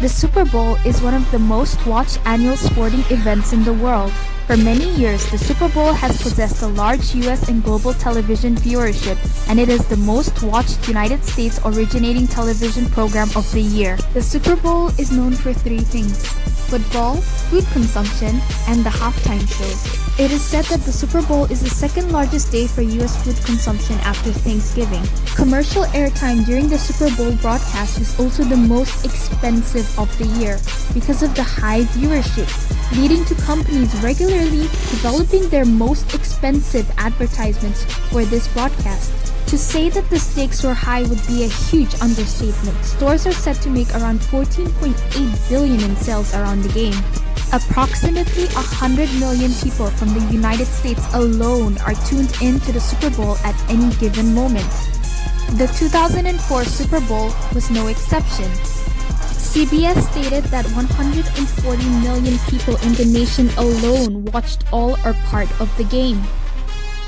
The Super Bowl is one of the most watched annual sporting events in the world. For many years, the Super Bowl has possessed a large US and global television viewership, and it is the most watched United States originating television program of the year. The Super Bowl is known for three things: football, food consumption, and the halftime show. It is said that the Super Bowl is the second largest day for US food consumption after Thanksgiving. Commercial airtime during the Super Bowl broadcast is also the most expensive of the year because of the high viewership, leading to companies regularly developing their most expensive advertisements for this broadcast. To say that the stakes were high would be a huge understatement. Stores are set to make around $14.8 billion in sales around the game. Approximately 100 million people from the United States alone are tuned in to the Super Bowl at any given moment. The 2004 Super Bowl was no exception. CBS stated that 140 million people in the nation alone watched all or part of the game.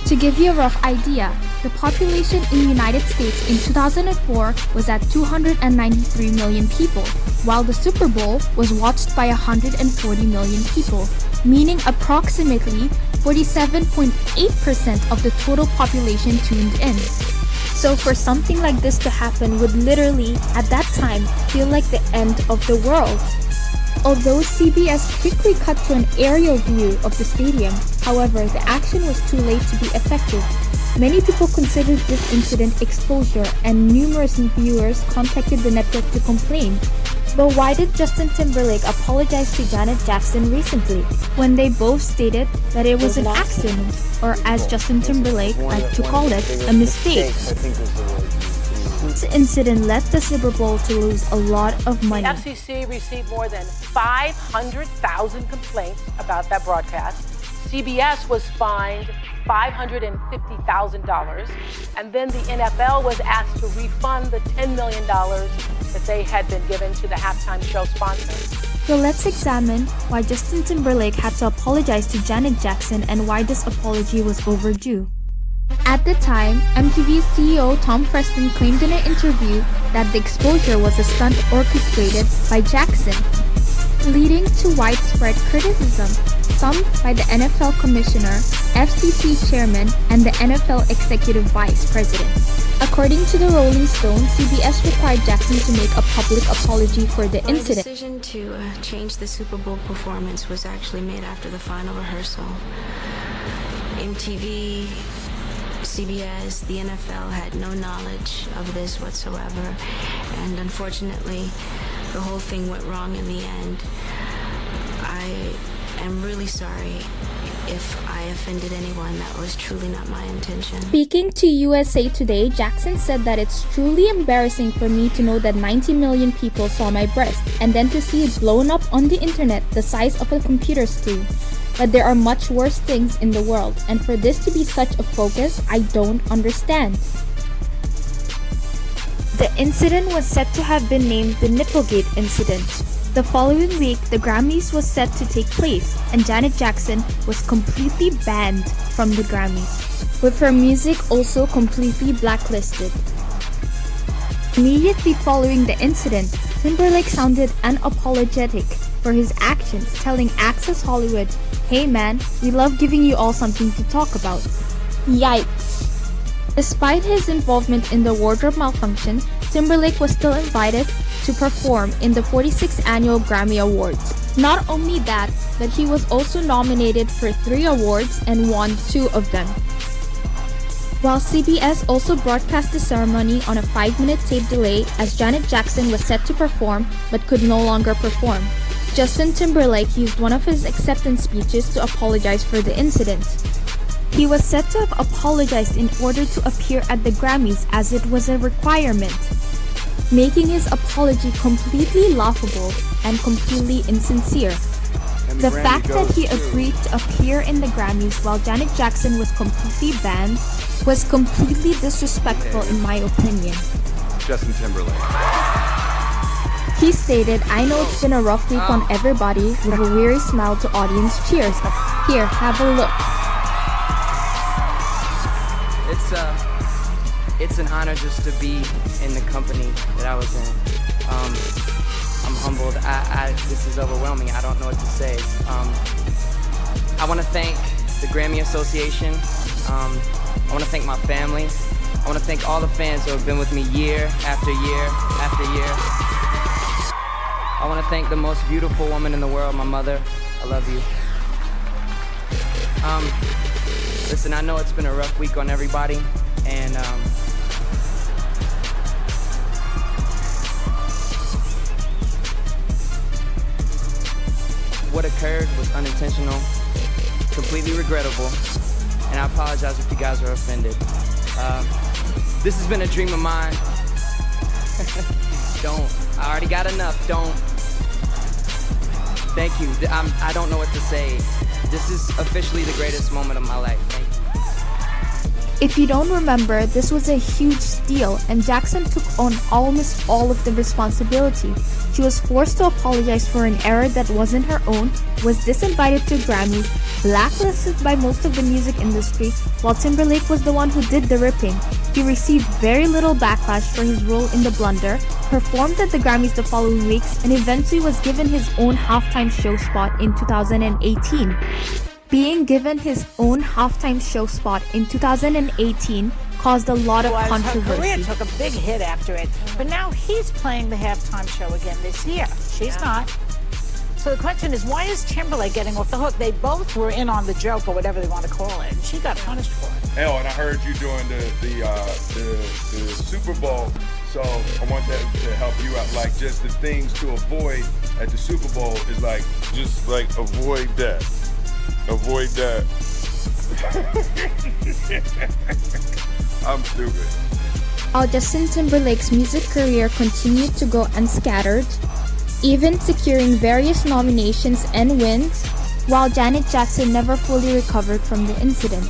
To give you a rough idea, the population in the United States in 2004 was at 293 million people, while the Super Bowl was watched by 140 million people, meaning approximately 47.8% of the total population tuned in. So for something like this to happen would literally, at that time, feel like the end of the world. Although CBS quickly cut to an aerial view of the stadium, however, the action was too late to be effective. Many people considered this incident exposure, and numerous viewers contacted the network to complain. But why did Justin Timberlake apologize to Janet Jackson recently, when they both stated that it was an accident, or as Justin Timberlake liked to call it, a mistake? This incident led the Super Bowl to lose a lot of money. The FCC received more than 500,000 complaints about that broadcast. CBS was fined $550,000, and then the NFL was asked to refund the $10 million that they had been given to the halftime show sponsor. So let's examine why Justin Timberlake had to apologize to Janet Jackson and why this apology was overdue. At the time, MTV's CEO Tom Preston claimed in an interview that the exposure was a stunt orchestrated by Jackson, leading to widespread criticism, some by the NFL Commissioner, FCC Chairman, and the NFL Executive Vice President. According to the Rolling Stone, CBS required Jackson to make a public apology for the incident. The decision to change the Super Bowl performance was actually made after the final rehearsal. MTV, CBS, the NFL had no knowledge of this whatsoever, and unfortunately, the whole thing went wrong in the end. I am really sorry if I offended anyone. That was truly not my intention. Speaking to USA Today, Jackson said that it's truly embarrassing for me to know that 90 million people saw my breast, and then to see it blown up on the internet the size of a computer screen. But there are much worse things in the world, and for this to be such a focus, I don't understand. The incident was said to have been named the Nipplegate incident. The following week, the Grammys was set to take place, and Janet Jackson was completely banned from the Grammys, with her music also completely blacklisted. Immediately following the incident, Timberlake sounded unapologetic for his actions, telling Access Hollywood, "Hey man, we love giving you all something to talk about." Yikes. Despite his involvement in the wardrobe malfunction, Timberlake was still invited to perform in the 46th annual Grammy Awards. Not only that, but he was also nominated for 3 awards and won 2 of them. While CBS also broadcast the ceremony on a 5-minute tape delay as Janet Jackson was set to perform but could no longer perform. Justin Timberlake used one of his acceptance speeches to apologize for the incident. He was said to have apologized in order to appear at the Grammys as it was a requirement, making his apology completely laughable and completely insincere. The fact that he agreed to appear in the Grammys while Janet Jackson was completely banned was completely disrespectful in my opinion. Justin Timberlake. He stated, "I know it's been a rough week on everybody," with a weary smile to audience cheers. Here, have a look. It's an honor just to be in the company that I was in. I'm humbled. this is overwhelming. I don't know what to say. I want to thank the Grammy Association. I want to thank my family. I want to thank all the fans who have been with me year after year after year. I want to thank the most beautiful woman in the world, my mother. I love you. Listen, I know it's been a rough week on everybody, and what occurred was unintentional, completely regrettable, and I apologize if you guys are offended. This has been a dream of mine. I already got enough, don't. Thank you. I don't know what to say. This is officially the greatest moment of my life. Thank you. If you don't remember, this was a huge deal, and Jackson took on almost all of the responsibility. She was forced to apologize for an error that wasn't her own, was disinvited to Grammys, blacklisted by most of the music industry, while Timberlake was the one who did the ripping. He received very little backlash for his role in the blunder, performed at the Grammys the following weeks, and eventually was given his own halftime show spot in 2018. Being given his own halftime show spot in 2018 caused a lot of controversy. Her career took a big hit after it, but now he's playing the halftime show again this year. She's not. So the question is, why is Timberlake getting off the hook? They both were in on the joke, or whatever they want to call it, and she got punished for it. Oh, and I heard you doing the Super Bowl, so I want that to help you out. Like, just the things to avoid at the Super Bowl is like, just like avoid that. Avoid that. I'm stupid. While Justin Timberlake's music career continued to go unscattered, even securing various nominations and wins, while Janet Jackson never fully recovered from the incident.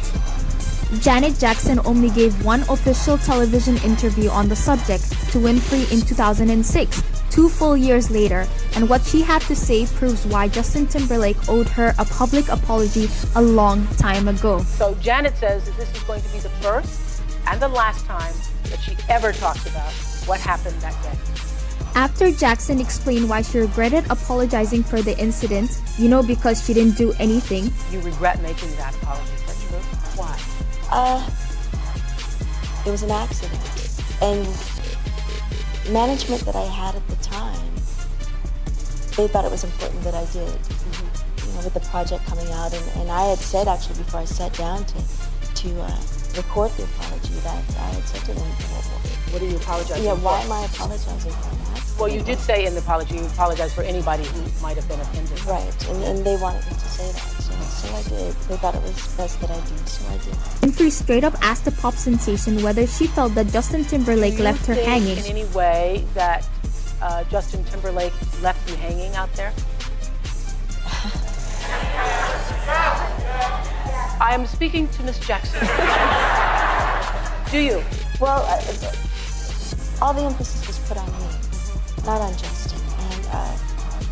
Janet Jackson only gave one official television interview on the subject to Winfrey in 2006, 2 full years later, and what she had to say proves why Justin Timberlake owed her a public apology a long time ago. So Janet says that this is going to be the first and the last time that she ever talks about what happened that day. After Jackson explained why she regretted apologizing for the incident, because she didn't do anything. You regret making that apology, is that true? Why? It was an accident. And management that I had at the time, they thought it was important that I did, with the project coming out. And I had said, actually, before I sat down to record the apology, that I had said to them, what are you apologizing for? Why am I apologizing for an accident? Well, you did say in the apology you apologized for anybody who might have been offended. Right, and they wanted me to say that, so I did. They thought it was best that I do, so I did. Winfrey straight up asked the pop sensation whether she felt that Justin Timberlake left her hanging. In any way that Justin Timberlake left you hanging out there? I am speaking to Miss Jackson. Do you? Well, all the emphasis was put on me, not on Justin. And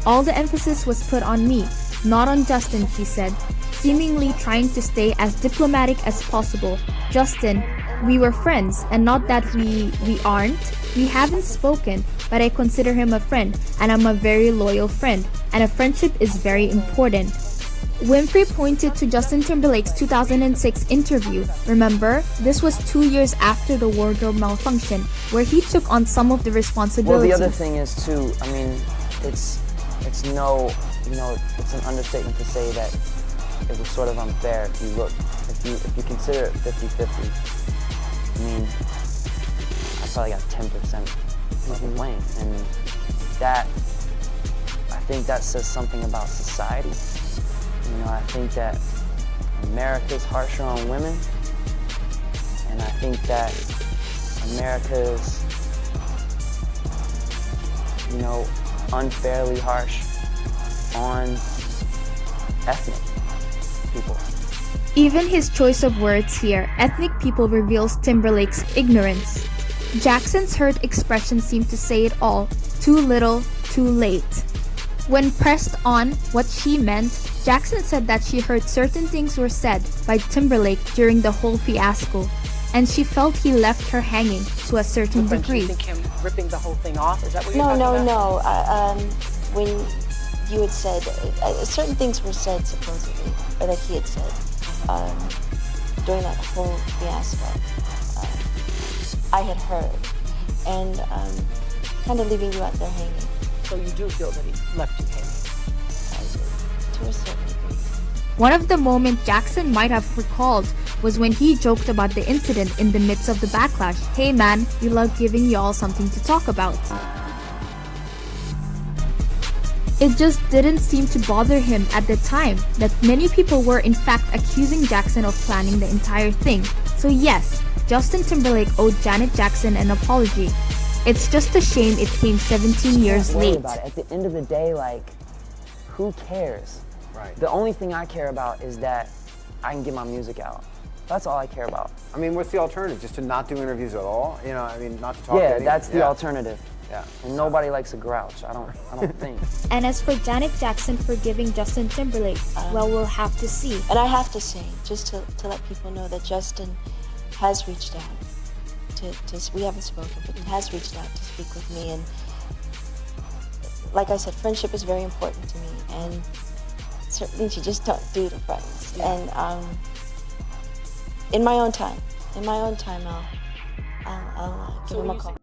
all the emphasis was put on me, not on Justin, she said, seemingly trying to stay as diplomatic as possible. Justin, we were friends, and not that we aren't. We haven't spoken, but I consider him a friend, and I'm a very loyal friend, and a friendship is very important. Winfrey pointed to Justin Timberlake's 2006 interview. Remember, this was 2 years after the wardrobe malfunction, where he took on some of the responsibility. Well, the other thing is too, it's an understatement to say that it was sort of unfair. If you consider it 50-50, I probably got 10% of the blame, and that, I think that says something about society. I think that America's harsher on women, and I think that America's, unfairly harsh on ethnic people. Even his choice of words here, ethnic people, reveals Timberlake's ignorance. Jackson's hurt expression seemed to say it all. Too little, too late. When pressed on what she meant, Jackson said that she heard certain things were said by Timberlake during the whole fiasco, and she felt he left her hanging to a certain degree. Do you think him ripping the whole thing off? Is that what you're talking about? No. when you had said, certain things were said supposedly, or that he had said, during that whole fiasco, I had heard, and kind of leaving you out there hanging. So you do feel that he left you hanging? I do, to a certain degree. One of the moments Jackson might have recalled was when he joked about the incident in the midst of the backlash. "Hey man, we love giving y'all something to talk about." It just didn't seem to bother him at the time that many people were in fact accusing Jackson of planning the entire thing. So yes, Justin Timberlake owed Janet Jackson an apology. It's just a shame it came 17 years late. About it. At the end of the day, like, who cares? Right. The only thing I care about is that I can get my music out. That's all I care about. I mean, what's the alternative? Just to not do interviews at all? You know, I mean, not to talk to Yeah, anyone. that's the alternative. Yeah. And nobody likes a grouch. I don't think. And as for Janet Jackson forgiving Justin Timberlake, well, we'll have to see. And I have to say, just to let people know that Justin has reached out. We haven't spoken, but he has reached out to speak with me. And like I said, friendship is very important to me. And certain things you just don't do to friends. Yeah. And in my own time, I'll give him a call.